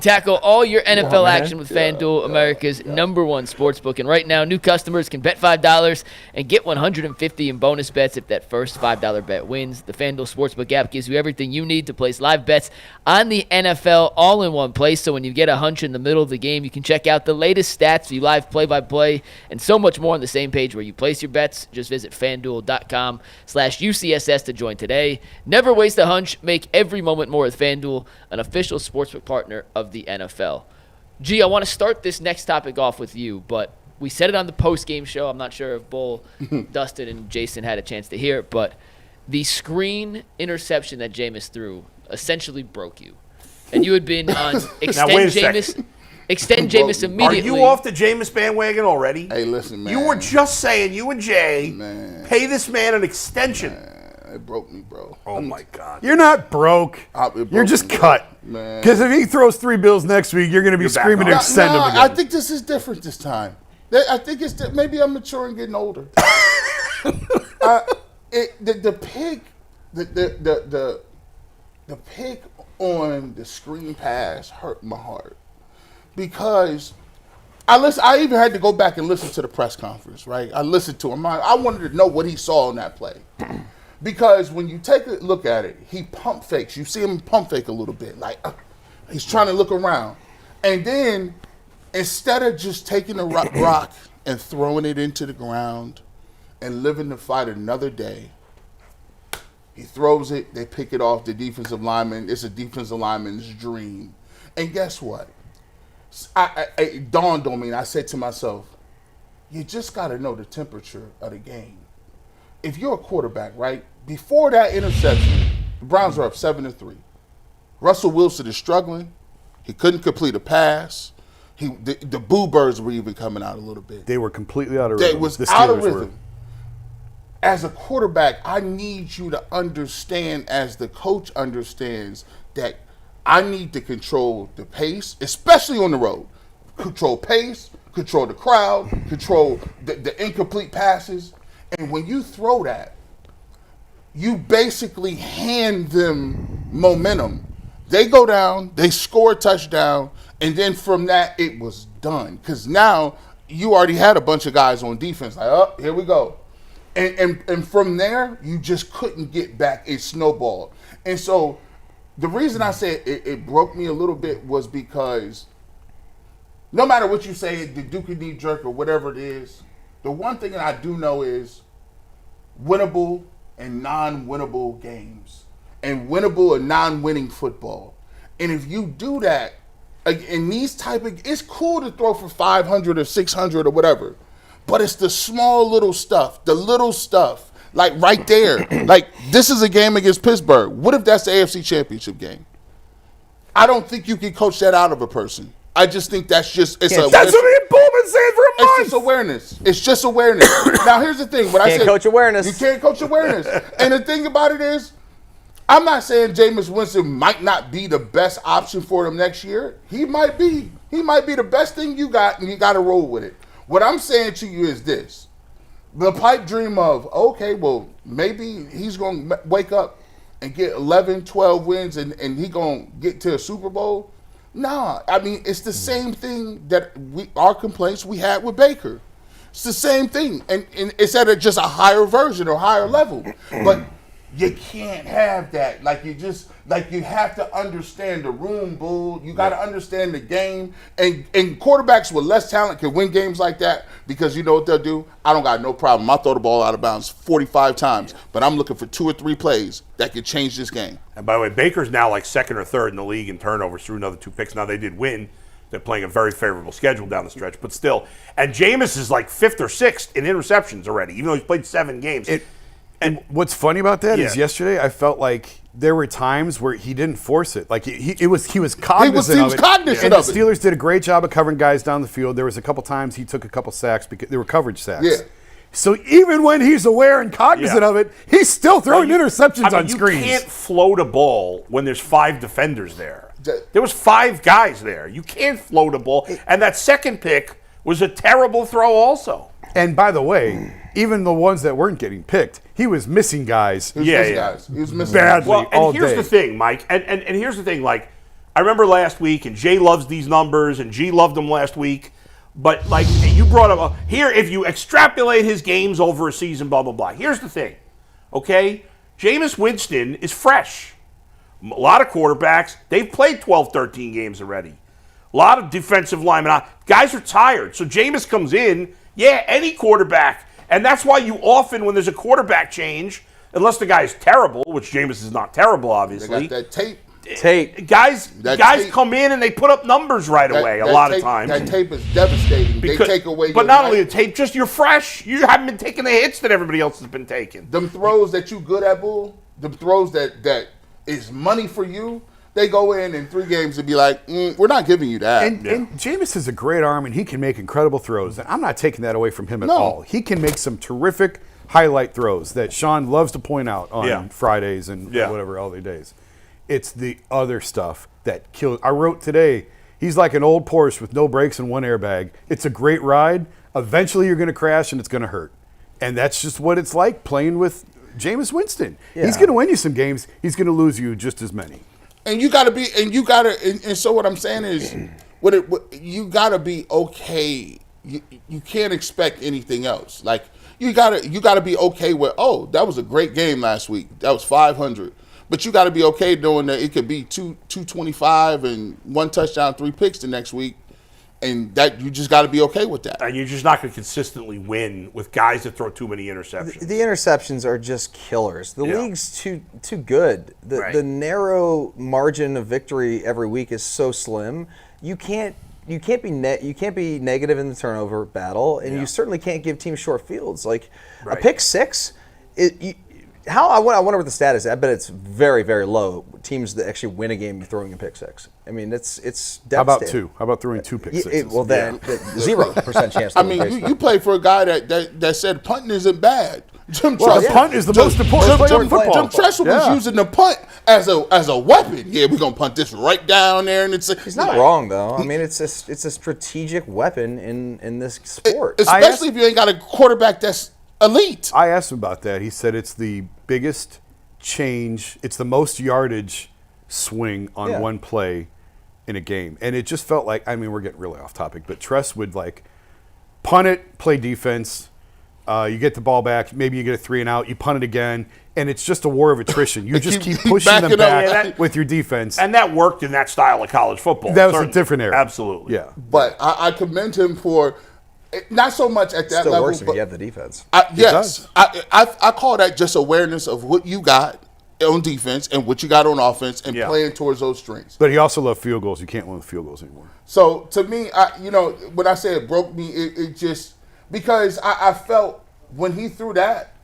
Tackle all your NFL action with FanDuel, America's #1 sportsbook. And right now, new customers can bet $5 and get $150 in bonus bets if that first $5 bet wins. The FanDuel Sportsbook app gives you everything you need to place live bets on the NFL all in one place. So when you get a hunch in the middle of the game, you can check out the latest stats, view live play-by-play, and so much more on the same page where you place your bets. Just visit FanDuel.com/UCSS to join today. Never waste a hunch. Make every moment more with FanDuel, an official sportsbook partner of the NFL. G, I want to start this next topic off with you, but we said it on the post-game show. I'm not sure if Bull, Dustin, and Jason had a chance to hear it, but the screen interception that Jameis threw essentially broke you. And you had been on extend Jameis immediately. Are you off the Jameis bandwagon already? Hey, listen, man. You were just saying, you and Jay, pay this man an extension. It broke me, bro. Oh, my God. You're not broke. You're just cut. Because if he throws 3 bills next week, you're going to be screaming to extend him again. I think this is different this time. I think it's maybe I'm mature and getting older. The pick on the screen pass hurt my heart because I even had to go back and listen to the press conference. Right, I listened to him. I wanted to know what he saw in that play. Because when you take a look at it, he pump fakes. You see him pump fake a little bit. Like, he's trying to look around. And then, instead of just taking a rock and throwing it into the ground and living to fight another day, he throws it, they pick it off the defensive lineman. It's a defensive lineman's dream. And guess what? It dawned on me, and I said to myself, you just got to know the temperature of the game. If you're a quarterback, right, before that interception, the Browns are up 7-3. Russell Wilson is struggling. He couldn't complete a pass. The Boo Birds were even coming out a little bit. They were completely out of rhythm. They was out of rhythm. As a quarterback, I need you to understand, as the coach understands, that I need to control the pace, especially on the road. Control pace, control the crowd, control the incomplete passes. And when you throw that, you basically hand them momentum. They go down, they score a touchdown, and then from that, it was done. Because now you already had a bunch of guys on defense. Like, oh, here we go. And from there, you just couldn't get back. It snowballed. And so the reason I said it broke me a little bit was because no matter what you say, the Duke knee jerk or whatever it is, the one thing that I do know is winnable and non-winnable games and winnable and non-winning football. And if you do that, in these type of, it's cool to throw for 500 or 600 or whatever, but it's the small little stuff, the little stuff, like right there. Like, this is a game against Pittsburgh. What if that's the AFC Championship game? I don't think you can coach that out of a person. I just think that's what me and Bull been saying for a month. It's just awareness. It's just awareness. Now, here's the thing. When I say coach awareness. You can't coach awareness. And the thing about it is, I'm not saying Jameis Winston might not be the best option for them next year. He might be. He might be the best thing you got, and you got to roll with it. What I'm saying to you is this. The pipe dream of, okay, well, maybe he's going to wake up and get 11, 12 wins, and he going to get to a Super Bowl. Nah, I mean, it's the same thing that our complaints we had with Baker. It's the same thing. And it's at just a higher version or higher level. But you can't have that. You have to understand the room, Bull. You got to understand the game. And quarterbacks with less talent can win games like that because you know what they'll do? I don't got no problem. I'll throw the ball out of bounds 45 times, but I'm looking for 2 or 3 plays that could change this game. And by the way, Baker's now like second or third in the league in turnovers through another 2 picks. Now, they did win. They're playing a very favorable schedule down the stretch, but still. And Jameis is like 5th or 6th in interceptions already, even though he's played 7 games. And what's funny about that is yesterday I felt like there were times where he didn't force it. Like he was cognizant of it. And the Steelers did a great job of covering guys down the field. There was a couple times he took a couple sacks because they were coverage sacks. Yeah. So even when he's aware and cognizant of it, he's still throwing interceptions on screens. You can't float a ball when there's 5 defenders there. There was 5 guys there. You can't float a ball. And that second pick was a terrible throw also. And by the way, even the ones that weren't getting picked, he was missing guys. He was missing guys. He was missing badly all day. And here's the thing, Mike. And here's the thing, like, I remember last week, and Jay loves these numbers, and G loved them last week. But like you brought up here, if you extrapolate his games over a season, blah blah blah. Here's the thing, okay? Jameis Winston is fresh. A lot of quarterbacks, they've played 12, 13 games already. A lot of defensive linemen. Guys are tired. So Jameis comes in, any quarterback. And that's why you often, when there's a quarterback change, unless the guy is terrible, which Jameis is not terrible, obviously. They got that tape. Guys come in and they put up numbers right away a lot of times. That tape is devastating. They take away But not only the tape, just you're fresh. You haven't been taking the hits that everybody else has been taking. Them throws that you good at, Bull, them throws that is money for you, they go in 3 games and be like, we're not giving you that. And Jameis has a great arm, and he can make incredible throws. And I'm not taking that away from him at all. He can make some terrific highlight throws that Sean loves to point out on Fridays and whatever other days. It's the other stuff that kills. I wrote today, he's like an old Porsche with no brakes and one airbag. It's a great ride. Eventually you're going to crash, and it's going to hurt. And that's just what it's like playing with Jameis Winston. Yeah. He's going to win you some games. He's going to lose you just as many. And so what I'm saying is, you got to be okay. You can't expect anything else. Like, you got to be okay with, that was a great game last week. That was 500. But you got to be okay knowing that it could be 225 and 1 touchdown, 3 picks the next week. And that you just got to be okay with that. And you're just not going to consistently win with guys that throw too many interceptions. The interceptions are just killers. The league's too good. The narrow margin of victory every week is so slim. You can't be negative in the turnover battle, and you certainly can't give teams short fields. Like a pick six, I wonder what the stat is. I bet it's very, very low. Teams that actually win a game throwing a pick six. I mean, it's devastating. How about 2? How about throwing 2 pick sixes? Well, then 0% chance. I mean, you play for a guy that said punting isn't bad. The punt is the most important play in football. Jim Tressel was using the punt as a weapon. Yeah, we're gonna punt this right down there, and he's not wrong though. I mean, it's a strategic weapon in this sport, especially if you ain't got a quarterback that's elite. I asked him about that. He said it's the biggest change. It's the most yardage swing on one play in a game. And it just felt like, I mean, we're getting really off topic, but Tress would like punt it, play defense. You get the ball back. Maybe you get a 3 and out. You punt it again. And it's just a war of attrition. You just keep pushing them back with your defense. And that worked in that style of college football. That was a different era. Absolutely. Yeah. But I commend him for not so much at that level. level. Works if you have the defense. Yes. I call that just awareness of what you got on defense and what you got on offense and playing towards those strengths. But he also loved field goals. You can't win with field goals anymore. So to me, when I say it broke me, it just because I felt when he threw that,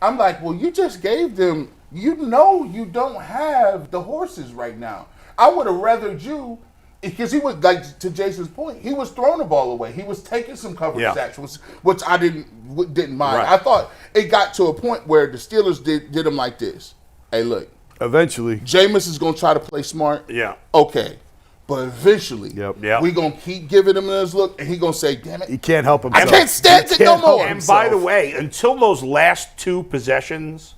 I'm like, well, you just gave them. You don't have the horses right now. I would have rathered you. Because he was, like to Jason's point, he was throwing the ball away. He was taking some coverage sacks, which I didn't mind. Right. I thought it got to a point where the Steelers did him like this. Hey, look. Eventually. Jameis is going to try to play smart. Yeah. Okay. But eventually, we're going to keep giving him this look, and he's going to say, damn it. He can't help himself. I can't stand it no more. And by the way, until those last 2 possessions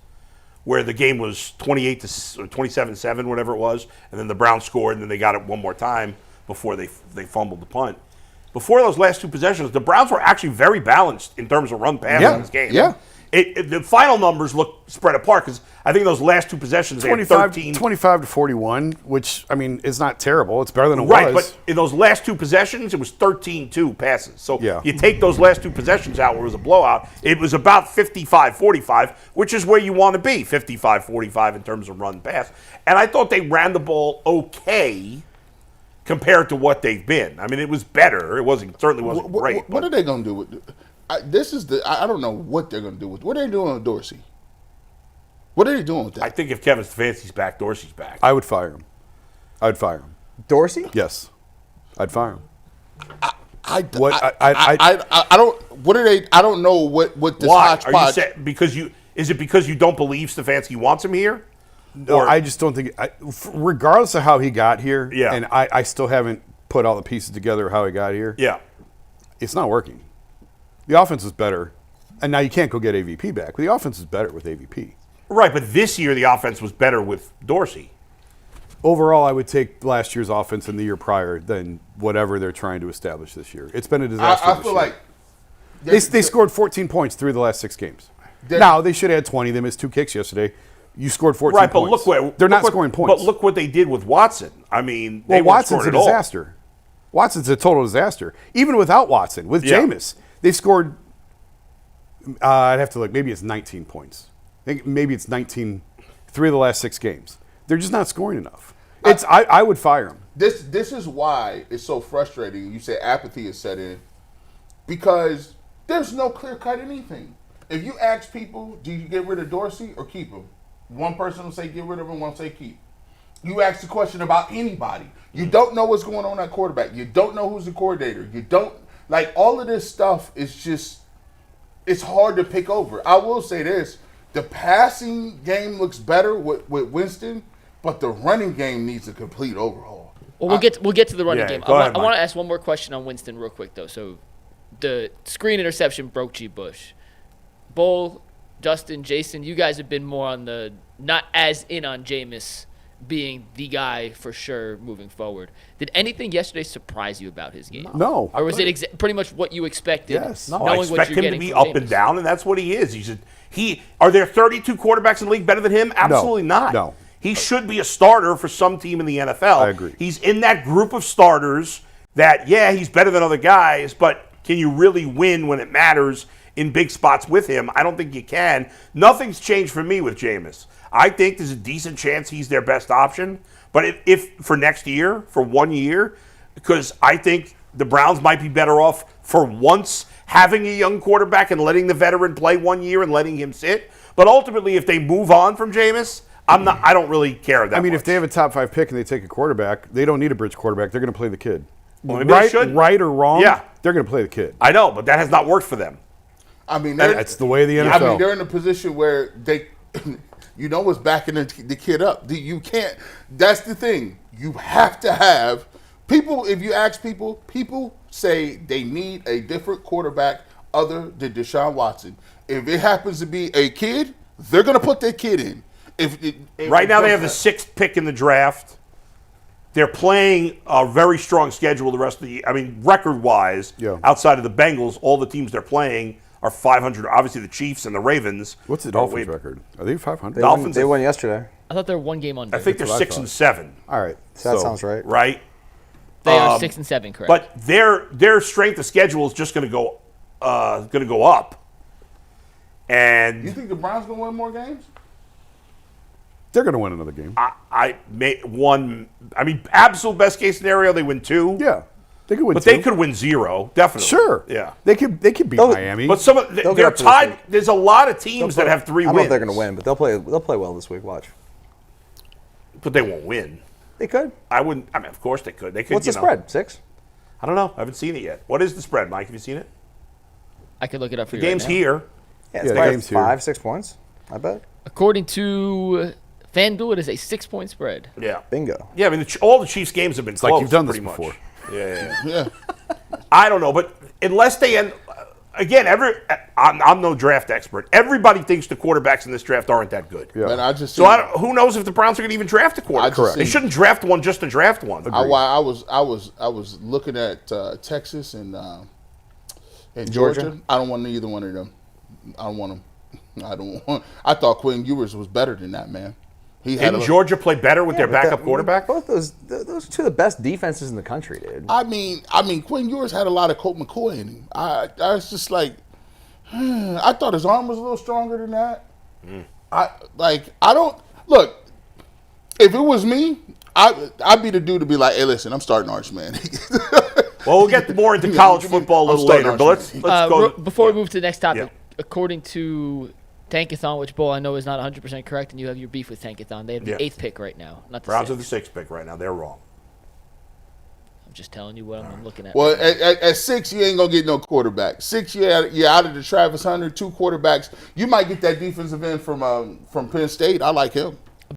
where the game was 27-7, whatever it was, and then the Browns scored, and then they got it one more time before they fumbled the punt. Before those last 2 possessions, the Browns were actually very balanced in terms of run pass in this game. Yeah. The final numbers look spread apart because I think those last 2 possessions, 25 they had 25-41, which, I mean, is not terrible. It's better than it was. Right, but in those last 2 possessions, it was 13-2 passes. So you take those last 2 possessions out where it was a blowout, it was about 55-45, which is where you want to be, 55-45 in terms of run pass. And I thought they ran the ball okay compared to what they've been. I mean, it was better. It certainly wasn't great. What are they going to do with it? I don't know what they're going to do with. What are they doing with Dorsey? What are they doing with that? I think if Kevin Stefanski's back, Dorsey's back. I would fire him. Dorsey? Yes. I'd fire him. I don't. What are they? I don't know what this hodgepodge. Are you saying is it because you don't believe Stefanski wants him here? No, I just don't think. Regardless of how he got here, and I still haven't put all the pieces together of how he got here. Yeah, it's not working. The offense is better, and now you can't go get AVP back. But the offense is better with AVP. Right, but this year the offense was better with Dorsey. Overall, I would take last year's offense and the year prior than whatever they're trying to establish this year. It's been a disaster. I feel like they scored 14 points through the last 6 games. Now, they should have had 20. They missed 2 kicks yesterday. You scored 14 points. Right, but look what they're not scoring points. But look what they did with Watson. I mean, Watson's a disaster. Watson's a total disaster. Even without Watson, with Jameis, they've scored. I'd have to look. Maybe it's 19 points. I think maybe it's 19. 3 of the last 6 games. They're just not scoring enough. I would fire him. This is why it's so frustrating. You say apathy is set in because there's no clear-cut anything. If you ask people, do you get rid of Dorsey or keep him? One person will say get rid of him, one will say keep. You ask the question about anybody. You don't know what's going on at quarterback. You don't know who's the coordinator. You don't, like, all of this stuff is just, it's hard to pick over. I will say this. The passing game looks better with Winston, but the running game needs a complete overhaul. Well, we'll get to the running game. I want to ask one more question on Winston real quick, though. So the screen interception broke G. Bush. Bull, Justin, Jason, you guys have been more on the not as in on Jameis being the guy for sure moving forward. Did anything yesterday surprise you about his game? No. Or was it pretty much what you expected? Yes. No, I expect him to be up and down, and that's what he is. Are there 32 quarterbacks in the league better than him? Absolutely not. No. He should be a starter for some team in the NFL. I agree. He's in that group of starters that, he's better than other guys, but can you really win when it matters in big spots with him? I don't think you can. Nothing's changed for me with Jameis. I think there's a decent chance he's their best option. But if for next year, for 1 year, because I think the Browns might be better off for once having a young quarterback and letting the veteran play 1 year and letting him sit. But ultimately, if they move on from Jameis, I don't really care that much. If they have a top 5 pick and they take a quarterback, they don't need a bridge quarterback. They're going to play the kid. Well, right or wrong, they're going to play the kid. I know, but that has not worked for them. That's the way of the NFL. They're in a position where they, what's backing the kid up. You can't. That's the thing. You have to have people. If you ask people say they need a different quarterback other than Deshaun Watson. If it happens to be a kid, they're going to put their kid in. Right now, they have the 6th pick in the draft. They're playing a very strong schedule the rest of the year. Record-wise, outside of the Bengals, all the teams they're playing are 500. Obviously, the Chiefs and the Ravens. What's the Dolphins' record? Are they 500? Dolphins. They won yesterday. I thought they were 1 game under. I think they're 6 and 7. All right, so that sounds right. Right. They are 6 and 7, correct? But their strength of schedule is just going to go up. And you think the Browns going to win more games? They're going to win another game. Absolute best case scenario, they win 2. Yeah, they could win. But 2. they could win 0, definitely. Sure. Yeah. They could beat Miami. But they're tied. There's a lot of teams that have 3 wins. I don't know if they're going to win, but they'll play well this week. Watch. But they won't win. They could. I wouldn't. Of course they could. They could. What's the spread? 6? I don't know. I haven't seen it yet. What is the spread, Mike? Have you seen it? I could look it up for the you. Game's right now. here. Yeah, it's the game's here. 5-6 points. I bet. According to FanDuel, it is a 6-point spread. Yeah. Bingo. Yeah, all the Chiefs games have been close. Like you've done this pretty before. Much. Yeah. Yeah. I don't know, but unless they end. Again, I'm no draft expert. Everybody thinks the quarterbacks in this draft aren't that good. Yeah. And I just who knows if the Browns are going to even draft a quarterback? They shouldn't draft one just to draft one. I was looking at Texas and Georgia. I don't want either one of them. I don't want them. I thought Quinn Ewers was better than that, man. Didn't Georgia play better with their backup quarterback? Both those two of the best defenses in the country, dude. I mean, Quinn Ewers had a lot of Colt McCoy in him. I was just like, I thought his arm was a little stronger than that. I don't look. If it was me, I'd be the dude to be like, hey, listen, I'm starting Arch, man. Well, we'll get more into college football a little later, but let's go. Before we move to the next topic, according to Tankathon, which Bull I know is not 100% correct, and you have your beef with Tankathon. They have the 8th pick right now, not the Browns 6th. are the 6th pick right now. They're wrong. I'm just telling you what I'm looking at. Well, at 6, you ain't going to get no quarterback. 6, you're out of the Travis Hunter, 2 quarterbacks. You might get that defensive end from Penn State. I like him.